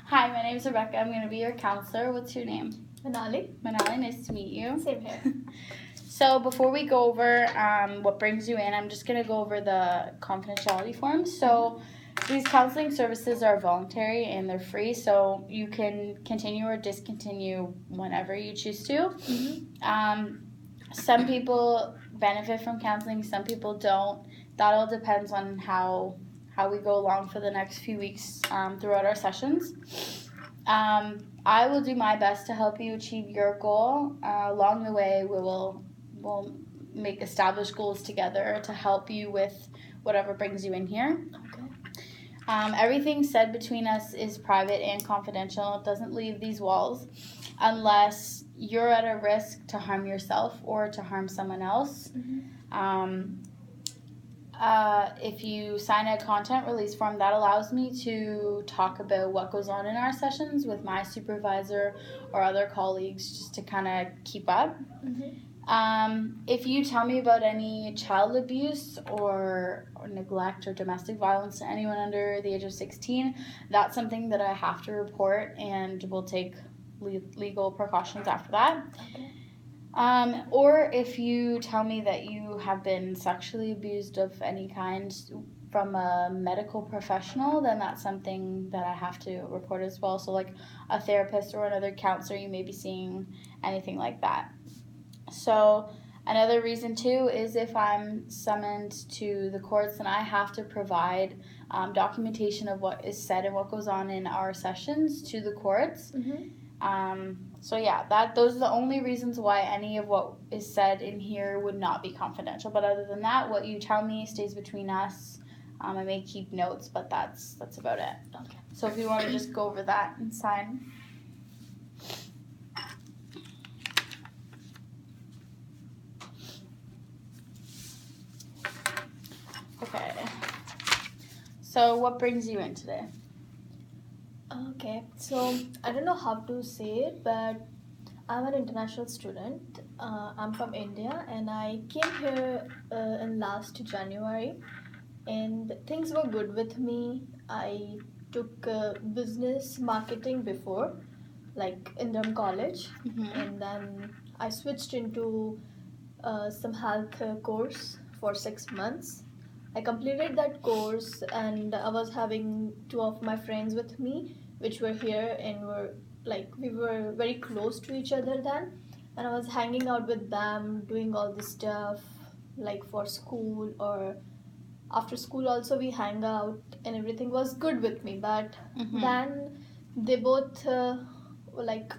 Hi, my name is Rebecca. I'm going to be your counselor. What's your name? Manali. Manali, nice to meet you. Same here. So before we go over what brings you in, I'm just going to go over the confidentiality forms. So these counseling services are voluntary and they're free, so you can continue or discontinue whenever you choose to. Some people benefit from counseling, some people don't. That all depends on how we go along for the next few weeks throughout our sessions. I will do my best to help you achieve your goal. Along the way, we'll make established goals together to help you with whatever brings you in here. Okay. Everything said between us is private and confidential. It doesn't leave these walls unless you're at a risk to harm yourself or to harm someone else. If you sign a content release form, that allows me to talk about what goes on in our sessions with my supervisor or other colleagues just to kind of keep up. If you tell me about any child abuse or neglect or domestic violence to anyone under the age of 16, that's something that I have to report, and we'll take legal precautions after that. Okay. Or if you tell me that you have been sexually abused of any kind from a medical professional, then that's something that I have to report as well. So like a therapist or another counselor you may be seeing, anything like that. So another reason too is if I'm summoned to the courts, then I have to provide documentation of what is said and what goes on in our sessions to the courts. So yeah, those are the only reasons why any of what is said in here would not be confidential. But other than that, what you tell me stays between us. I may keep notes, but that's about it. Okay. So if you want to just go over that and sign. Okay. So what brings you in today? Okay. So I don't know how to say it, but I'm an international student. I'm from India, and I came here in last January, and things were good with me. I took business marketing before, like in Durham College, and then I switched into some health course for 6 months. I completed that course, and I was having two of my friends with me, which were here, and we were very close to each other then, and I was hanging out with them, doing all this stuff like for school or after school also we hang out, and everything was good with me. But then they both like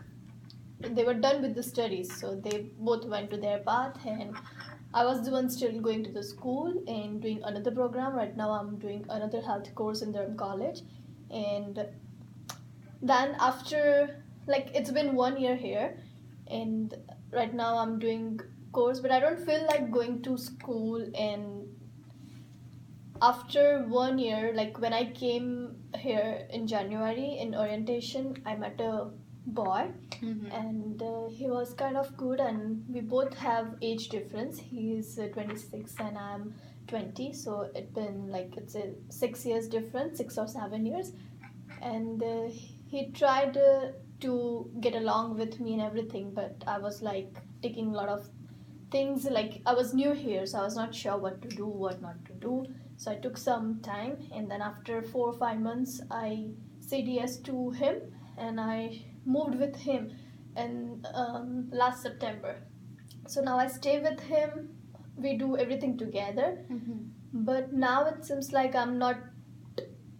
they were done with the studies, so they both went to their path, and I was the one still going to the school and doing another program. Right now I'm doing another health course in Durham College, and then after, like, it's been 1 year here, and right now I'm doing course, but I don't feel like going to school. And after 1 year, like when I came here in January in orientation, I met a boy, and he was kind of good, and we both have age difference. He's 26 and I'm 20, so it's a 6 years difference, 6 or 7 years. And he tried to get along with me and everything, but I was like taking a lot of things, like I was new here, so I was not sure what to do, what not to do. So I took some time, and then after 4 or 5 months I said yes to him, and I moved with him in last September. So now I stay with him, we do everything together. But now it seems like I'm not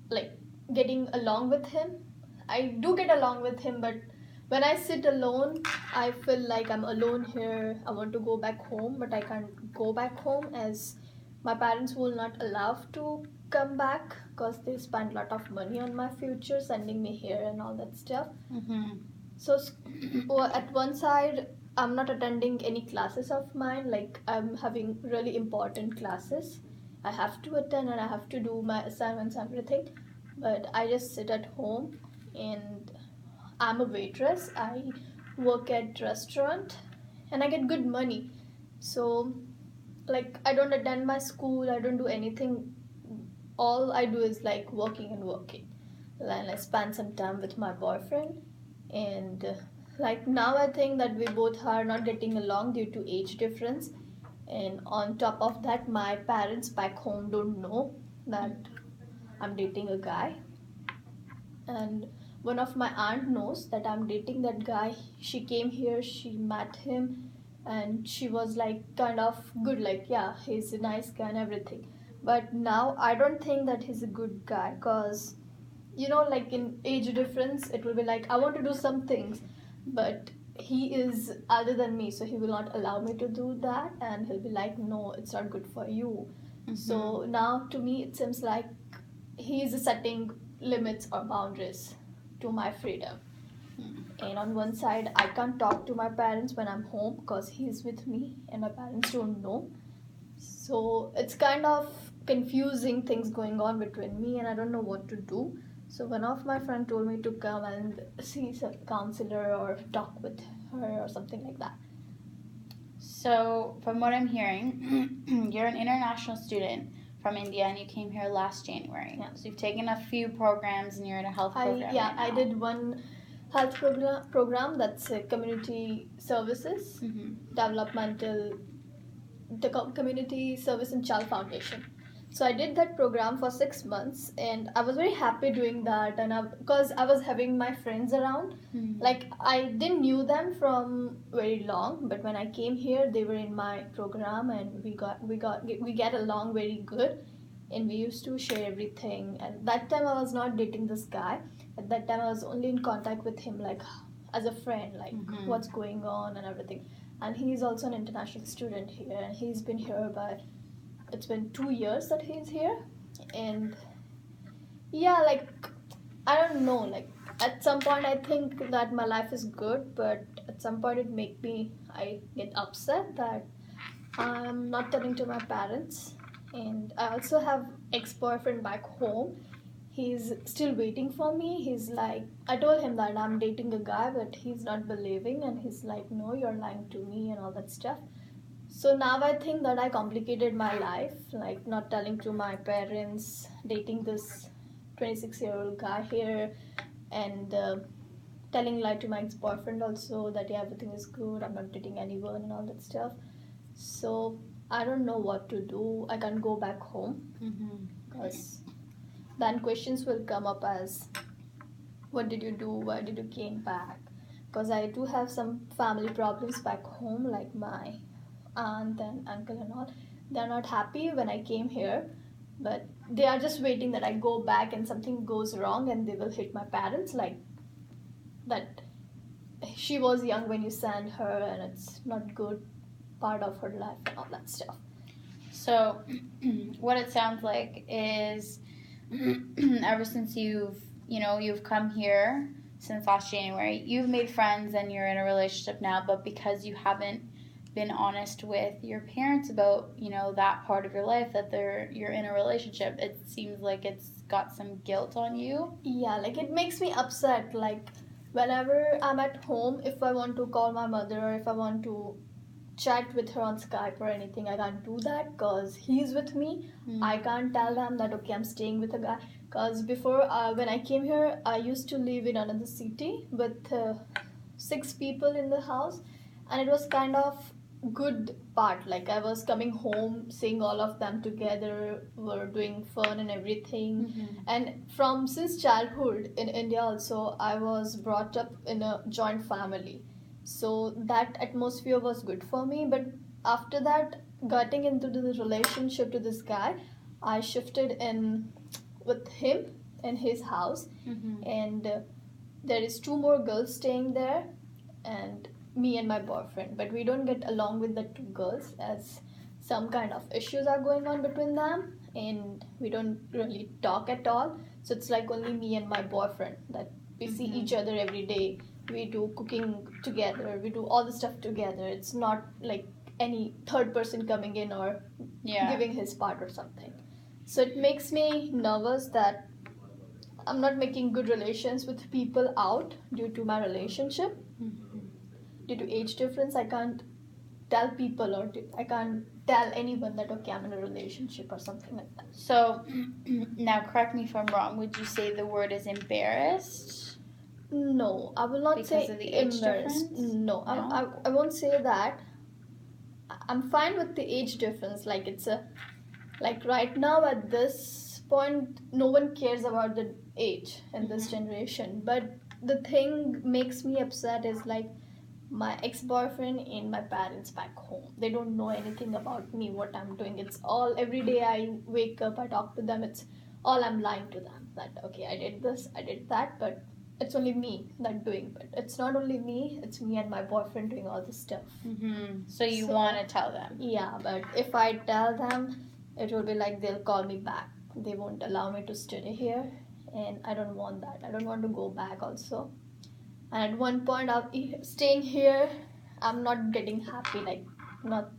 like getting along with him. I do get along with him, but when I sit alone, I feel like I'm alone here. I want to go back home, but I can't go back home as my parents will not allow to come back because they spend a lot of money on my future, sending me here and all that stuff. So at one side, I'm not attending any classes of mine. Like, I'm having really important classes I have to attend, and I have to do my assignments, everything. But I just sit at home, and I'm a waitress. I work at restaurant, and I get good money. So, like, I don't attend my school. I don't do anything. All I do is like working and working. and I spent some time with my boyfriend. And like now, I think that we both are not getting along due to age difference. And on top of that, my parents back home don't know that I'm dating a guy. And one of my aunt knows that I'm dating that guy. She came here, she met him, and she was like kind of good, like yeah, he's a nice guy and everything. But now I don't think that he's a good guy, because like in age difference, it will be like I want to do some things, but he is other than me, so he will not allow me to do that, and he'll be like, no, it's not good for you. So now to me, it seems like he's setting limits or boundaries to my freedom. And on one side, I can't talk to my parents when I'm home because he's with me and my parents don't know. So it's kind of confusing things going on between me, and I don't know what to do. So one of my friend told me to come and see some counselor or talk with her or something like that. So, from what I'm hearing, you're an international student from India and you came here last January. Yeah. So, you've taken a few programs and you're in a health program. Right I did one health program that's community services, developmental, the community service and child foundation. So I did that program for 6 months, and I was very happy doing that. And because I was having my friends around, like I didn't knew them from very long, but when I came here, they were in my program, and we get along very good, and we used to share everything. At that time, I was not dating this guy. At that time, I was only in contact with him, like as a friend, like what's going on and everything. And he's also an international student here, and he's been here by, it's been 2 years that he's here. And yeah, like I don't know, like at some point I think that my life is good, but at some point I get upset that I'm not telling to my parents. And I also have ex-boyfriend back home. He's still waiting for me. He's like, I told him that I'm dating a guy, but he's not believing, and he's like, no, you're lying to me and all that stuff. So now I think that I complicated my life, like not telling to my parents, dating this 26-year-old guy here, and telling lie to my ex-boyfriend also that yeah, everything is good, I'm not dating anyone and all that stuff. So I don't know what to do. I can't go back home because then questions will come up as, what did you do? Why did you came back? Because I do have some family problems back home, like my aunt and uncle and all. They're not happy when I came here, but they are just waiting that I go back and something goes wrong and they will hit my parents, like that she was young when you sent her and it's not good part of her life and all that stuff. So, what it sounds like is ever since you've come here since last January, you've made friends and you're in a relationship now, but because you haven't been honest with your parents about, that part of your life that you're in a relationship, it seems like it's got some guilt on you. Yeah, like it makes me upset. Like whenever I'm at home, if I want to call my mother or if I want to chat with her on Skype or anything, I can't do that because he's with me. I can't tell them that okay, I'm staying with a guy, because before when I came here, I used to live in another city with 6 people in the house, and it was kind of good part. Like I was coming home, seeing all of them together, were doing fun and everything. And from since childhood in India also, I was brought up in a joint family, so that atmosphere was good for me. But after that, getting into the relationship to this guy, I shifted in with him in his house. And there is 2 more girls staying there, and me and my boyfriend, but we don't get along with the 2 girls as some kind of issues are going on between them, and we don't really talk at all. So it's like only me and my boyfriend that we see each other every day. We do cooking together, we do all the stuff together. It's not like any third person coming in or giving his part or something. So it makes me nervous that I'm not making good relations with people out due to my relationship. Due to age difference, I can't tell people, or I can't tell anyone that okay, I'm in a relationship or something like that. So, now correct me if I'm wrong. Would you say the word is embarrassed? No, I will not Because say of the age embarrassed. difference? No, I won't say that. I'm fine with the age difference. Like it's a like right now at this point, no one cares about the age in this generation. But the thing makes me upset is like my ex-boyfriend and my parents back home. They don't know anything about me, what I'm doing. It's all every day I wake up, I talk to them. It's all I'm lying to them that okay, I did this, I did that, but it's only me that doing it. It's not only me, it's me and my boyfriend doing all this stuff. So you want to tell them? Yeah, but if I tell them, it will be like they'll call me back. They won't allow me to study here, and I don't want that. I don't want to go back also. And at one point, staying here, I'm not getting happy. Like, not.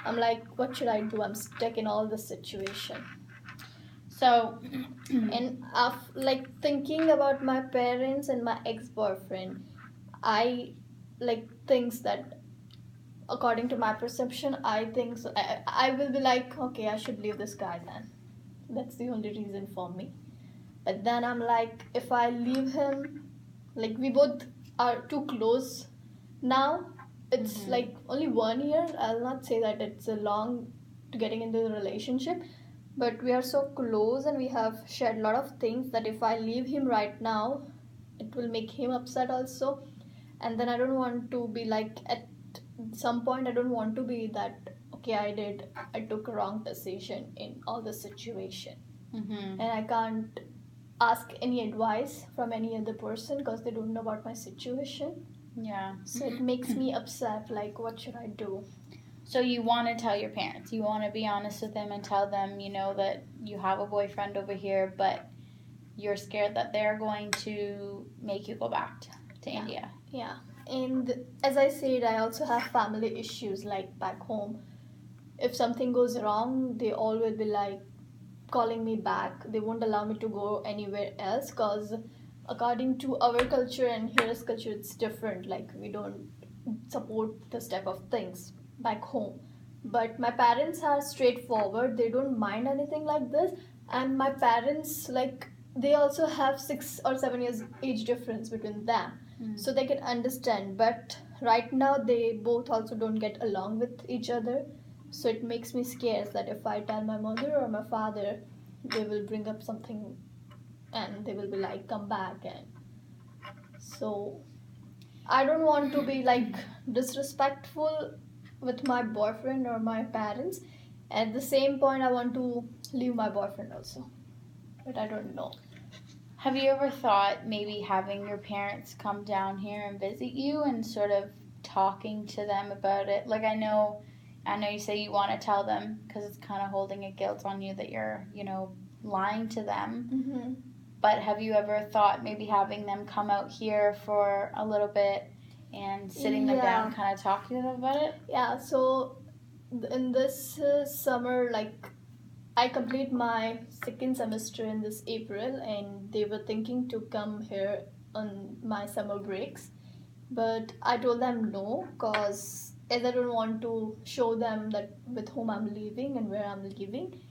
I'm like, what should I do? I'm stuck in all this situation. So, and like thinking about my parents and my ex-boyfriend, I like things that according to my perception, I think so. I will be like, okay, I should leave this guy then. That's the only reason for me. But then I'm like, if I leave him, like we both are too close now. It's like only 1 year. I'll not say that it's a long to getting into the relationship, but we are so close and we have shared a lot of things that if I leave him right now, it will make him upset also. And then I don't want to be like at some point I don't want to be that okay I took a wrong decision in all the situation. And I can't ask any advice from any other person because they don't know about my situation. Yeah. So it makes me upset, like what should I do? So you want to tell your parents, you want to be honest with them and tell them, you know, that you have a boyfriend over here, but you're scared that they're going to make you go back to India. Yeah. And as I said, I also have family issues like back home. If something goes wrong, they all will be like calling me back. They won't allow me to go anywhere else because according to our culture and here's culture, it's different. Like we don't support this type of things back home. But my parents are straightforward. They don't mind anything like this. And my parents, like, they also have 6 or 7 years age difference between them. So they can understand. But right now, they both also don't get along with each other. So it makes me scared that if I tell my mother or my father, they will bring up something and they will be like, come back. And so I don't want to be like disrespectful with my boyfriend or my parents. At the same point, I want to leave my boyfriend also. But I don't know. Have you ever thought maybe having your parents come down here and visit you and sort of talking to them about it? Like I know you say you want to tell them because it's kind of holding a guilt on you that you're, you know, lying to them. But have you ever thought maybe having them come out here for a little bit and sitting them down, kind of talking to them about it? Yeah, so in this summer, like I complete my second semester in this April, and they were thinking to come here on my summer breaks. But I told them no, because as I don't want to show them that with whom I'm living and where I'm living.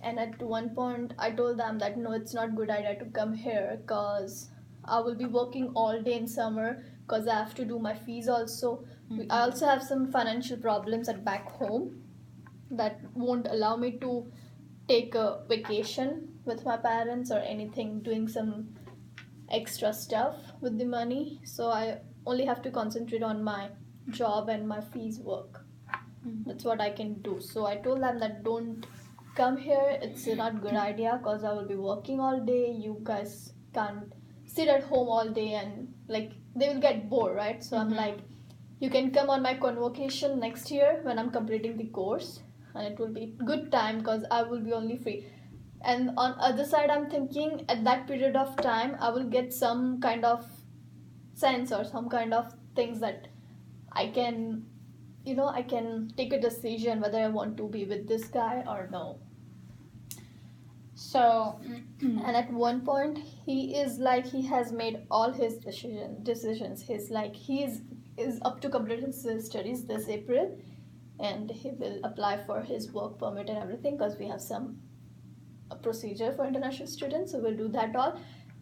And at one point, I told them that no, it's not good idea to come here because I will be working all day in summer because I have to do my fees also. I also have some financial problems at back home that won't allow me to take a vacation with my parents or anything, doing some extra stuff with the money. So I only have to concentrate on my job and my fees work. That's what I can do. So I told them that don't come here. It's not good idea because I will be working all day. You guys can't sit at home all day and like they will get bored, right? So I'm like, you can come on my convocation next year when I'm completing the course, and it will be good time because I will be only free. And on other side, I'm thinking at that period of time, I will get some kind of sense or some kind of things that I can, I can take a decision whether I want to be with this guy or no. So, and at one point, he is like he has made all his decisions. He's like is up to complete his studies this April, and he will apply for his work permit and everything, because we have some a procedure for international students, so we'll do that all.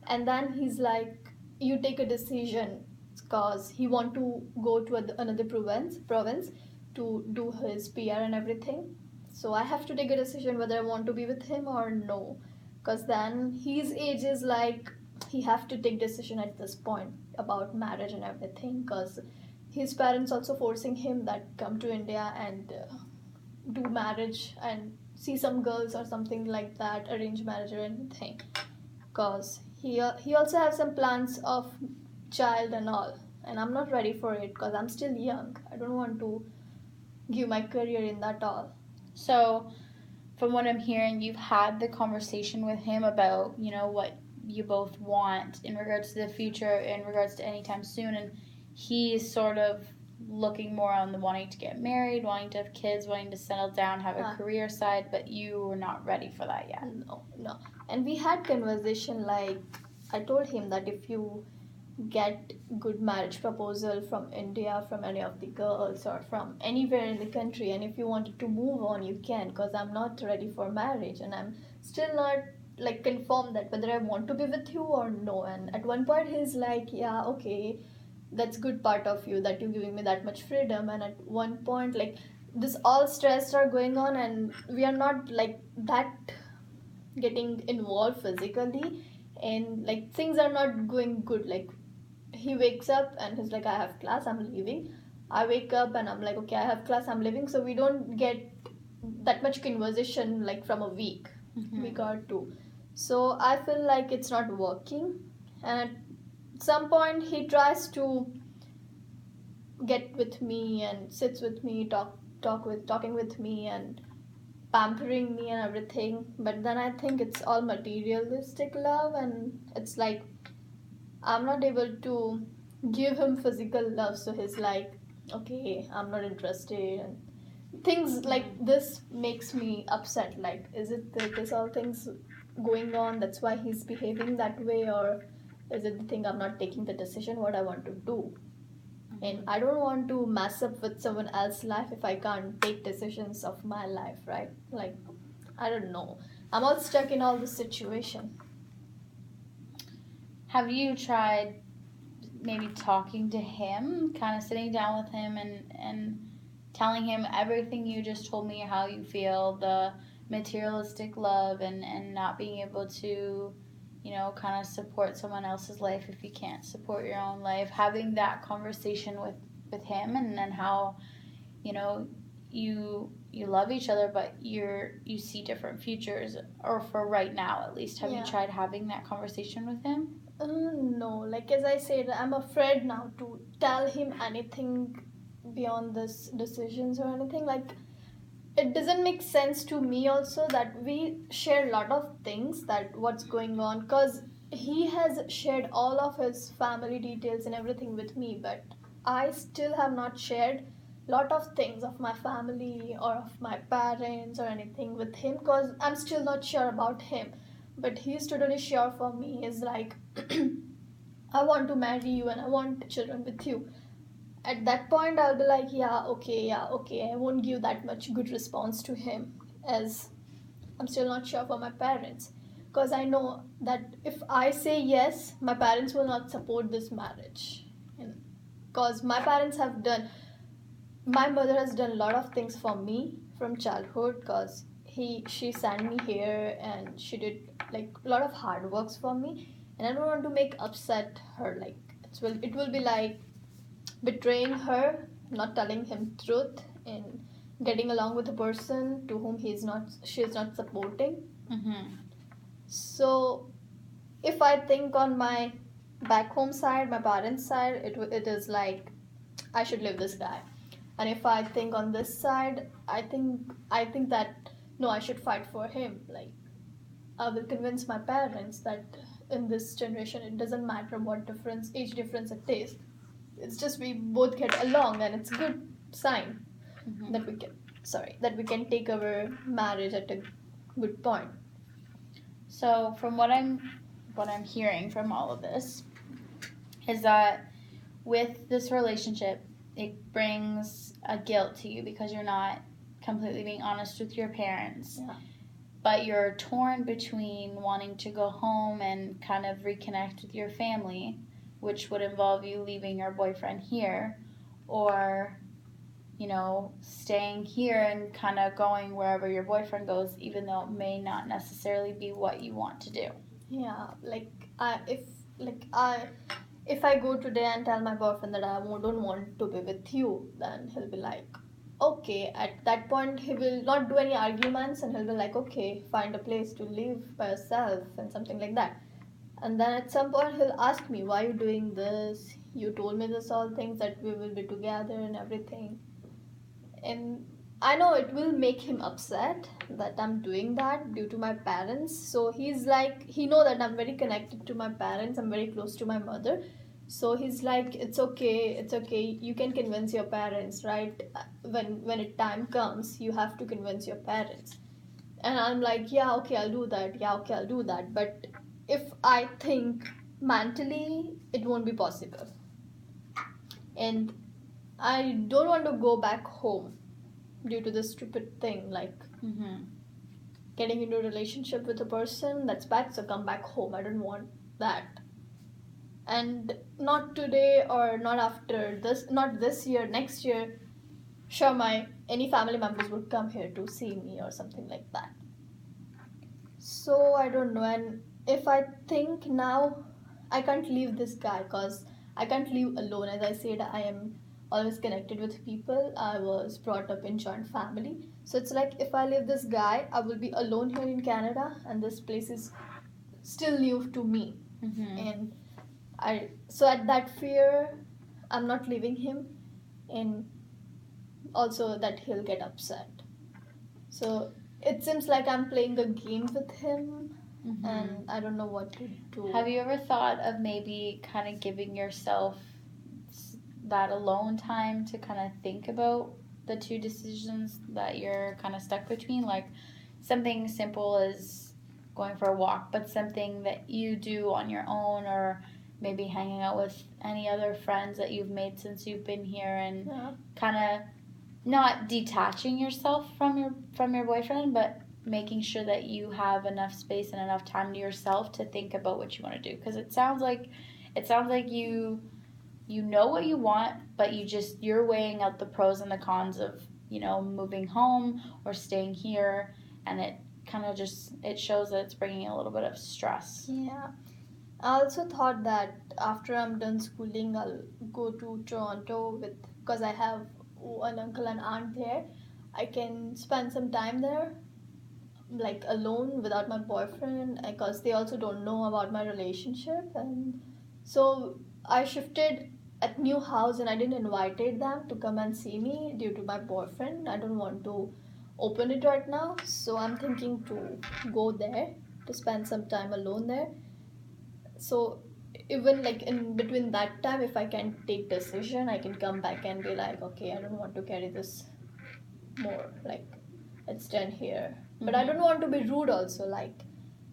And then he's like, you take a decision, because he want to go to another province to do his PR and everything. So I have to take a decision whether I want to be with him or no, because then his age is like, he have to take decision at this point about marriage and everything, because his parents also forcing him that come to India and do marriage and see some girls or something like that, arrange marriage or anything, because he also has some plans of child and all, and I'm not ready for it because I'm still young. I don't want to give my career in that all. So, from what I'm hearing, you've had the conversation with him about, what you both want in regards to the future, in regards to anytime soon, and he's sort of looking more on the wanting to get married, wanting to have kids, wanting to settle down, have a career side, but you were not ready for that yet. No. And we had conversation, like, I told him that if you get good marriage proposal from India, from any of the girls or from anywhere in the country, and if you wanted to move on, you can, because I'm not ready for marriage and I'm still not like confirmed that whether I want to be with you or no. And at one point he's like, yeah, okay, that's good part of you, that you're giving me that much freedom. And at one point, like, this all stress are going on and we are not like that getting involved physically, and like things are not going good. Like, he wakes up and he's like, I have class, I'm leaving. I wake up and I'm like, okay, I have class, I'm leaving. So we don't get that much conversation like from a week, week or two. So I feel like it's not working. And at some point he tries to get with me and sits with me, talking with me and pampering me and everything. But then I think it's all materialistic love, and it's like I'm not able to give him physical love, so he's like, okay, I'm not interested, and things like this makes me upset. Like, is it this all things going on, that's why he's behaving that way, or is it the thing I'm not taking the decision what I want to do? And I don't want to mess up with someone else's life if I can't take decisions of my life, right? Like, I don't know, I'm all stuck in all this situation. Have you tried maybe talking to him, kind of sitting down with him and telling him everything you just told me, how you feel, the materialistic love and not being able to, kind of support someone else's life if you can't support your own life, having that conversation with him, and then how, you love each other, but you see different futures, or for right now at least. Have you tried having that conversation with him? No, like as I said, I'm afraid now to tell him anything beyond this decisions or anything. Like, it doesn't make sense to me also that we share a lot of things, that what's going on, because he has shared all of his family details and everything with me, but I still have not shared lot of things of my family or of my parents or anything with him, because I'm still not sure about him. But he's totally sure for me. He's like, I want to marry you and I want children with you. At that point I'll be like, yeah, okay, I won't give that much good response to him, as I'm still not sure for my parents, because I know that if I say yes, my parents will not support this marriage. Because my mother has done a lot of things for me from childhood, because she sent me here and she did like a lot of hard works for me, and I don't want to make upset her. Like, it will be like betraying her, not telling him truth, and getting along with a person to whom she is not supporting. So if I think on my back home side, my parents side, it is like I should leave this guy. And if I think on this side, I think that no, I should fight for him. Like, I will convince my parents that in this generation it doesn't matter what age difference it is. It's just we both get along, and it's a good sign that we can take our marriage at a good point. So from what I'm hearing from all of this is that with this relationship, it brings a guilt to you because you're not completely being honest with your parents. Yeah. But you're torn between wanting to go home and kind of reconnect with your family, which would involve you leaving your boyfriend here, or, you know, staying here and kind of going wherever your boyfriend goes, even though it may not necessarily be what you want to do. Yeah, if I go today and tell my boyfriend that I don't want to be with you, then he'll be like, okay. At that point, he will not do any arguments, and he'll be like, okay, find a place to live by yourself and something like that. And then at some point, he'll ask me, why are you doing this? You told me this all things that we will be together and everything. And I know it will make him upset that I'm doing that due to my parents. So he's like, he know that I'm very connected to my parents. I'm very close to my mother. So he's like, it's okay, it's okay. You can convince your parents, right? When it time comes, you have to convince your parents. And I'm like, yeah, okay, I'll do that. Yeah, okay, I'll do that. But if I think mentally, it won't be possible. And I don't want to go back home due to this stupid thing, like getting into a relationship with a person that's bad, so come back home. I don't want that. And not today or not after this, not this year, next year. Sure, my any family members would come here to see me or something like that. So I don't know. And if I think now, I can't leave this guy because I can't live alone. As I said, I am always connected with people. I was brought up in joint family. So it's like if I leave this guy, I will be alone here in Canada, and this place is still new to me. And so at that fear, I'm not leaving him, and also that he'll get upset. So it seems like I'm playing a game with him, and I don't know what to do. Have you ever thought of maybe kind of giving yourself that alone time to kind of think about the two decisions that you're kind of stuck between? Like something simple as going for a walk, but something that you do on your own, or maybe hanging out with any other friends that you've made since you've been here, and kind of not detaching yourself from your boyfriend, but making sure that you have enough space and enough time to yourself to think about what you want to do. Because it sounds like you know what you want, but you're weighing out the pros and the cons of, you know, moving home or staying here, and it kind of it shows that it's bringing a little bit of stress. Yeah. I also thought that after I'm done schooling, I'll go to Toronto because I have an uncle and aunt there. I can spend some time there, like alone without my boyfriend, because they also don't know about my relationship. And so I shifted at new house, and I didn't invited them to come and see me due to my boyfriend. I don't want to open it right now, so I'm thinking to go there to spend some time alone there. So even like in between that time, if I can take decision, I can come back and be like, okay, I don't want to carry this more, like it's done here. But I don't want to be rude also, like,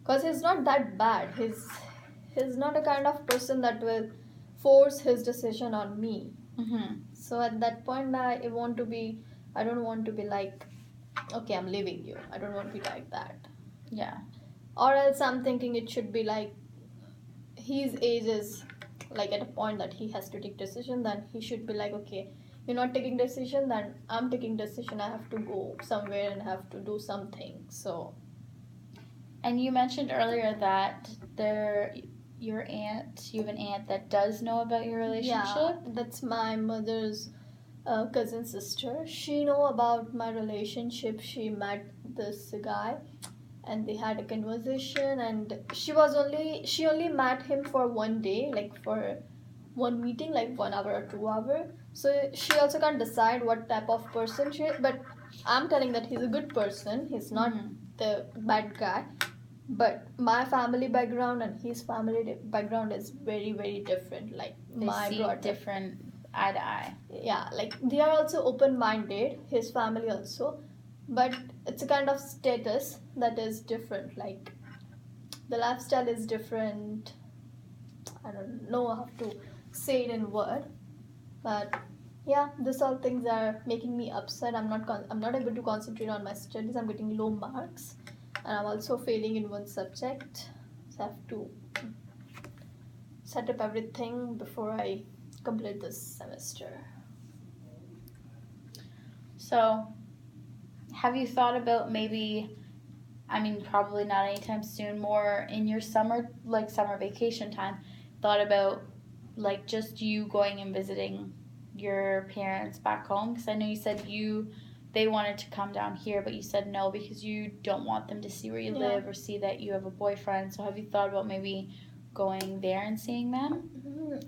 because he's not that bad. He's not a kind of person that will force his decision on me. So at that point, I don't want to be like, okay, I'm leaving you. I don't want to be like that. Yeah. Or else I'm thinking it should be like, his age is like at a point that he has to take decision, then he should be like, okay, you're not taking decision, then I'm taking decision. I have to go somewhere and have to do something. So. And you mentioned earlier that you have an aunt that does know about your relationship. Yeah, that's my mother's cousin sister. She know about my relationship. She met this guy, and they had a conversation, and she only met him for one day, like for one meeting, like 1 hour or 2 hour. So she also can't decide what type of person she is, but I'm telling that he's a good person. He's not the bad guy. But my family background and his family background is very, very different. Like they see different eye to eye. Yeah, like they are also open-minded, his family also, but it's a kind of status that is different. Like the lifestyle is different. I don't know how to say it in word, but Yeah, this all things are making me upset. I'm not able to concentrate on my studies. I'm getting low marks, and I'm also failing in one subject. So I have to set up everything before I complete this semester. So, have you thought about maybe, I mean, probably not anytime soon, more in your summer, like summer vacation time, thought about like just you going and visiting your parents back home? Because I know you said they wanted to come down here, but you said no because you don't want them to see where you Yeah. live or see that you have a boyfriend. So have you thought about maybe going there and seeing them?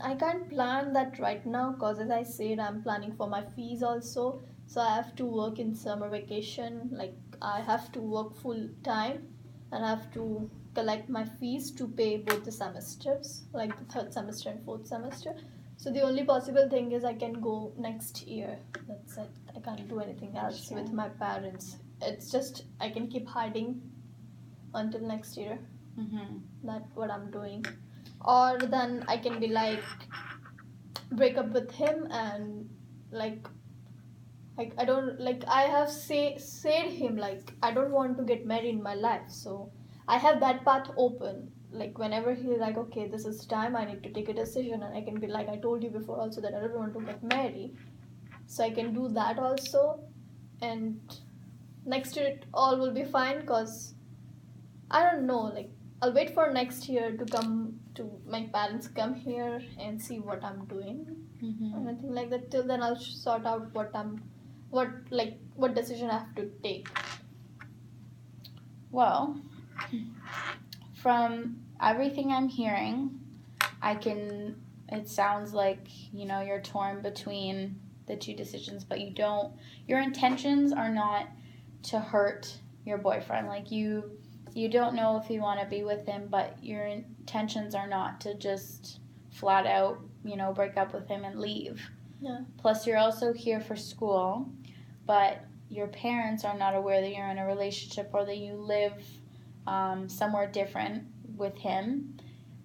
I can't plan that right now because, as I said, I'm planning for my fees also. So I have to work in summer vacation. Like, I have to work full time and I have to collect my fees to pay both the semesters, like the third semester and fourth semester. So the only possible thing is I can go next year. That's it. I can't do anything else Sure. with my parents. It's just I can keep hiding until next year. Mm-hmm. That's what I'm doing. Or then I can be like break up with him and like I don't like I have said him like I don't want to get married in my life, so I have that path open. Like whenever he's like, okay, this is time, I need to take a decision, and I can be like, I told you before also that I don't want to get married, so I can do that also, and next year it all will be fine because I don't know, like I'll wait for next year to come to my parents come here and see what I'm doing. Mm-hmm. Anything like that. Till then I'll sort out what decision I have to take. Well, from everything I'm hearing, it sounds like, you're torn between the two decisions, but your intentions are not to hurt your boyfriend. Like you don't know if you want to be with him, but your intentions are not to just flat out, break up with him and leave. Yeah. Plus, you're also here for school, but your parents are not aware that you're in a relationship or that you live somewhere different with him.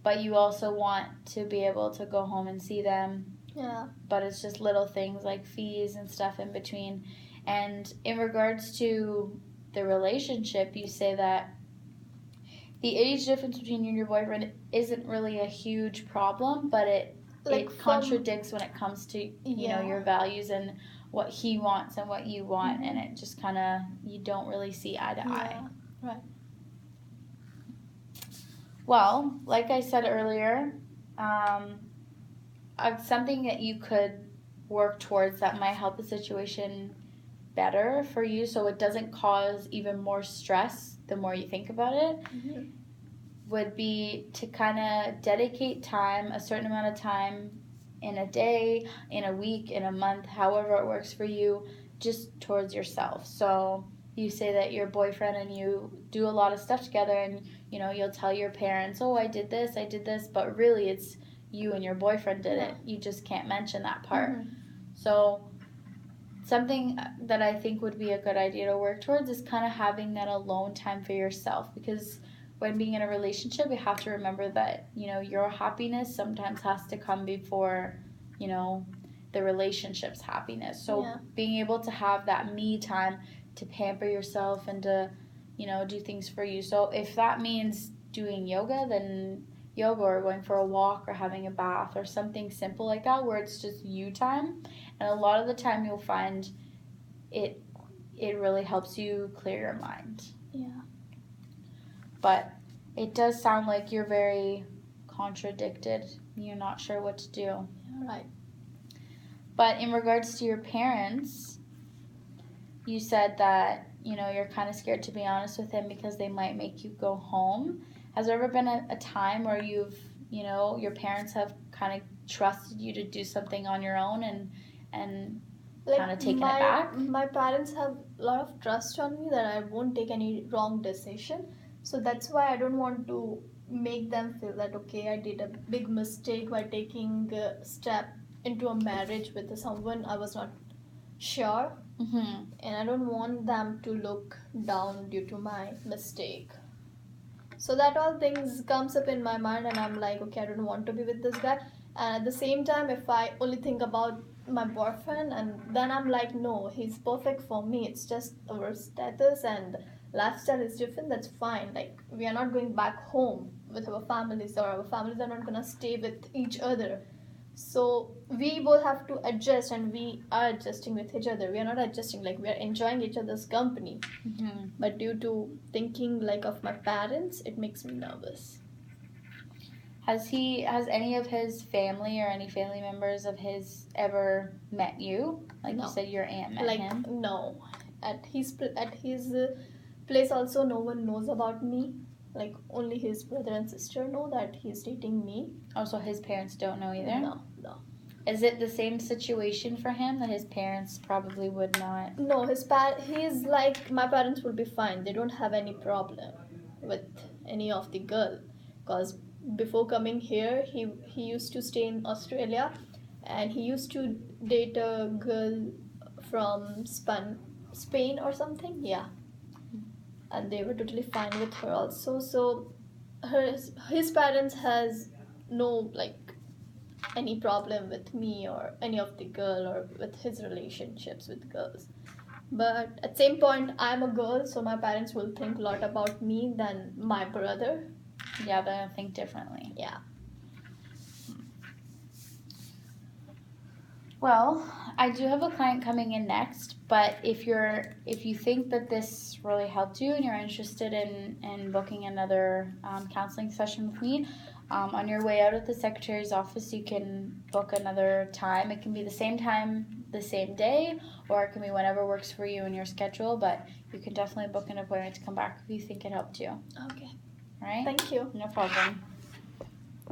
But you also want to be able to go home and see them. Yeah. But it's just little things like fees and stuff in between. And in regards to the relationship, you say that the age difference between you and your boyfriend isn't really a huge problem, but it contradicts when it comes to your values and what he wants and what you want, and it just kind of you don't really see eye to eye. Right. Well, like I said earlier, something that you could work towards that might help the situation better for you so it doesn't cause even more stress the more you think about it would be to kind of dedicate time, a certain amount of time in a day, in a week, in a month, however it works for you, just towards yourself. So you say that your boyfriend and you do a lot of stuff together and you'll tell your parents, oh, I did this, but really it's you and your boyfriend did it. You just can't mention that part. So something that I think would be a good idea to work towards is kind of having that alone time for yourself, because when being in a relationship, you have to remember that, your happiness sometimes has to come before, the relationship's happiness. So being able to have that me time to pamper yourself and to, do things for you. So if that means doing yoga, then yoga, or going for a walk or having a bath or something simple like that where it's just you time. And a lot of the time you'll find it really helps you clear your mind. Yeah. But it does sound like you're very contradicted. You're not sure what to do. Yeah, right. But in regards to your parents, you said that, you're kind of scared to be honest with him because they might make you go home. Has there ever been a time where your parents have kind of trusted you to do something on your own and like kind of taken it back? My parents have a lot of trust on me that I won't take any wrong decision. So that's why I don't want to make them feel that, okay, I did a big mistake by taking a step into a marriage with someone I was not sure. And I don't want them to look down due to my mistake. So that all things comes up in my mind and I'm like, okay, I don't want to be with this guy. And at the same time, if I only think about my boyfriend, and then I'm like, no, he's perfect for me. It's just our status and lifestyle is different. That's fine. Like, we are not going back home with our families, or our families are not gonna stay with each other. So we both have to adjust, and we are adjusting with each other. We are not adjusting, like, we are enjoying each other's company. Mm-hmm. But due to thinking like of my parents, it makes me nervous. Has any of his family or any family members of his ever met you? Like No. you said, your aunt met Like, him. no, at his place also no one knows about me. Like, only his brother and sister know that he's dating me. Oh, so his parents don't know either? No. Is it the same situation for him that his parents probably would not? No, he's like, my parents will be fine. They don't have any problem with any of the girl, because before coming here, he used to stay in Australia, and he used to date a girl from Spain or something. Yeah, and they were totally fine with her also. So his parents has no, like, any problem with me or any of the girl, or with his relationships with girls. But at same point, I'm a girl, so my parents will think a lot about me than my brother. Yeah, they're gonna think differently. Yeah. Well, I do have a client coming in next, but if you think that this really helped you and you're interested in booking another counseling session with me, on your way out of the secretary's office, you can book another time. It can be the same time, the same day, or it can be whenever works for you in your schedule, but you can definitely book an appointment to come back if you think it helped you. Okay. All right? Thank you. No problem.